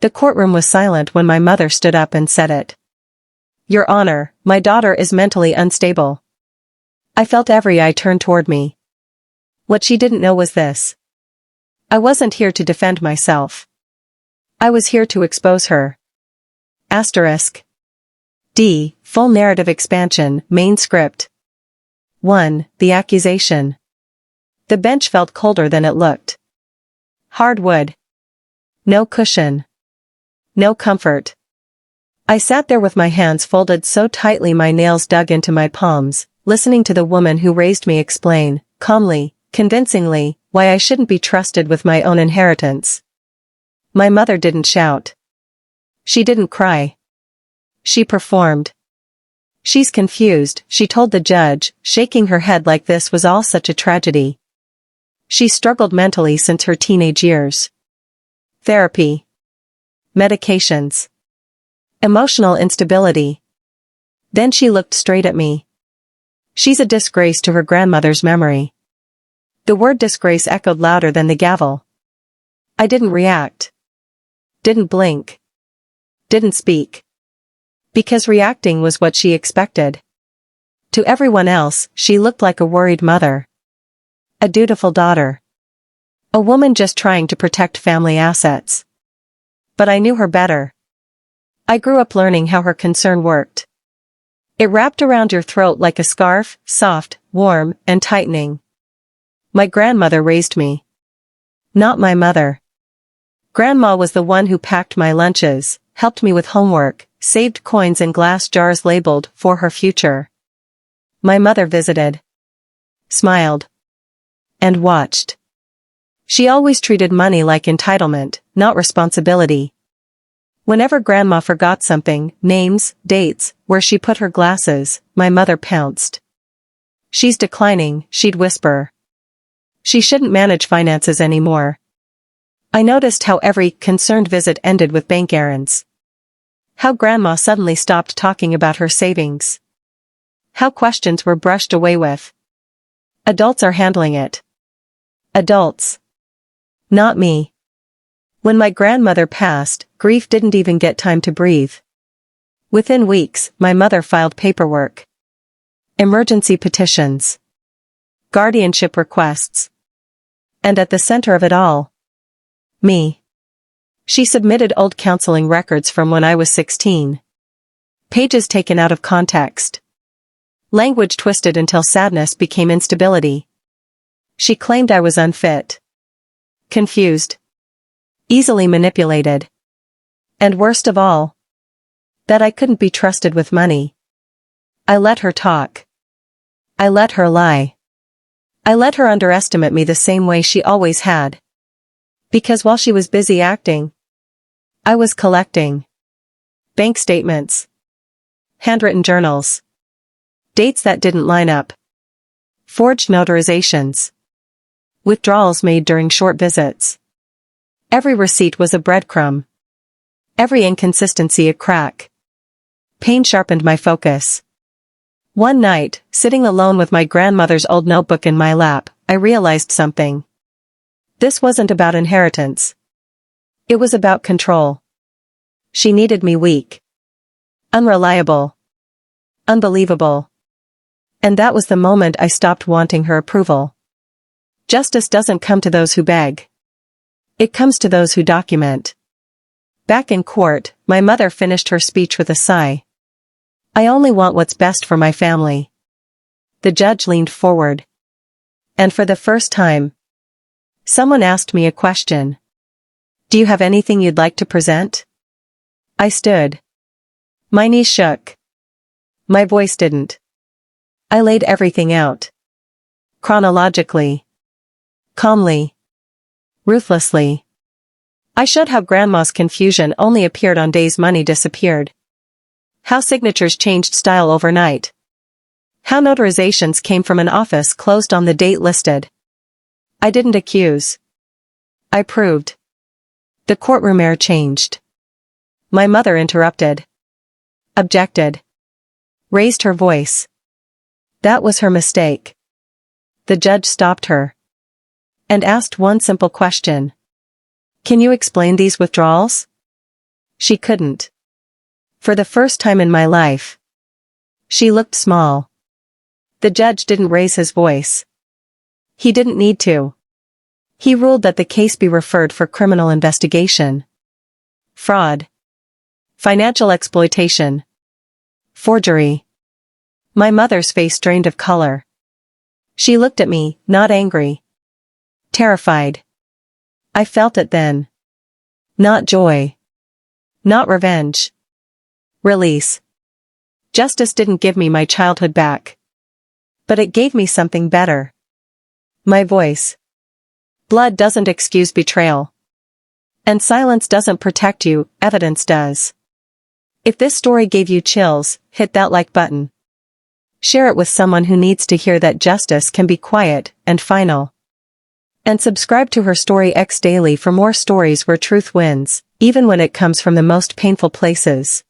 The courtroom was silent when my mother stood up and said it. "Your Honor, my daughter is mentally unstable." I felt every eye turn toward me. What she didn't know was this. I wasn't here to defend myself. I was here to expose her. Asterisk. D. Full narrative expansion, main script. 1. The accusation. The bench felt colder than it looked. Hard wood. No cushion. No comfort. I sat there with my hands folded so tightly my nails dug into my palms, listening to the woman who raised me explain, calmly, convincingly, why I shouldn't be trusted with my own inheritance. My mother didn't shout. She didn't cry. She performed. "She's confused," she told the judge, shaking her head like this was all such a tragedy. "She struggled mentally since her teenage years. Therapy. Medications. Emotional instability." Then she looked straight at me. "She's a disgrace to her grandmother's memory." The word disgrace echoed louder than the gavel. I didn't react. Didn't blink. Didn't speak. Because reacting was what she expected. To everyone else, she looked like a worried mother. A dutiful daughter. A woman just trying to protect family assets. But I knew her better. I grew up learning how her concern worked. It wrapped around your throat like a scarf, soft, warm, and tightening. My grandmother raised me. Not my mother. Grandma was the one who packed my lunches, helped me with homework, saved coins in glass jars labeled for her future. My mother visited. Smiled. And watched. She always treated money like entitlement, not responsibility. Whenever Grandma forgot something, names, dates, where she put her glasses, my mother pounced. "She's declining," she'd whisper. "She shouldn't manage finances anymore." I noticed how every concerned visit ended with bank errands. How Grandma suddenly stopped talking about her savings. How questions were brushed away with. Adults are handling it. Adults. Not me. When my grandmother passed, grief didn't even get time to breathe. Within weeks, my mother filed paperwork. Emergency petitions. Guardianship requests. And at the center of it all, me. She submitted old counseling records from when I was 16. Pages taken out of context. Language twisted until sadness became instability. She claimed I was unfit. Confused. Easily manipulated. And worst of all, that I couldn't be trusted with money. I let her talk. I let her lie. I let her underestimate me the same way she always had. Because while she was busy acting, I was collecting. Bank statements. Handwritten journals. Dates that didn't line up. Forged notarizations. Withdrawals made during short visits. Every receipt was a breadcrumb. Every inconsistency a crack. Pain sharpened my focus. One night, sitting alone with my grandmother's old notebook in my lap, I realized something. This wasn't about inheritance. It was about control. She needed me weak. Unreliable. Unbelievable. And that was the moment I stopped wanting her approval. Justice doesn't come to those who beg. It comes to those who document. Back in court, my mother finished her speech with a sigh. "I only want what's best for my family." The judge leaned forward. And for the first time, someone asked me a question. "Do you have anything you'd like to present?" I stood. My knees shook. My voice didn't. I laid everything out. Chronologically. Calmly. Ruthlessly. I showed how Grandma's confusion only appeared on days money disappeared. How signatures changed style overnight. How notarizations came from an office closed on the date listed. I didn't accuse. I proved. The courtroom air changed. My mother interrupted. Objected. Raised her voice. That was her mistake. The judge stopped her. And asked one simple question. "Can you explain these withdrawals?" She couldn't. For the first time in my life. She looked small. The judge didn't raise his voice. He didn't need to. He ruled that the case be referred for criminal investigation. Fraud. Financial exploitation. Forgery. My mother's face drained of color. She looked at me, not angry. Terrified. I felt it then. Not joy. Not revenge. Release. Justice didn't give me my childhood back. But it gave me something better. My voice. Blood doesn't excuse betrayal. And silence doesn't protect you, evidence does. If this story gave you chills, hit that like button. Share it with someone who needs to hear that justice can be quiet and final. And subscribe to Her Story X Daily for more stories where truth wins, even when it comes from the most painful places.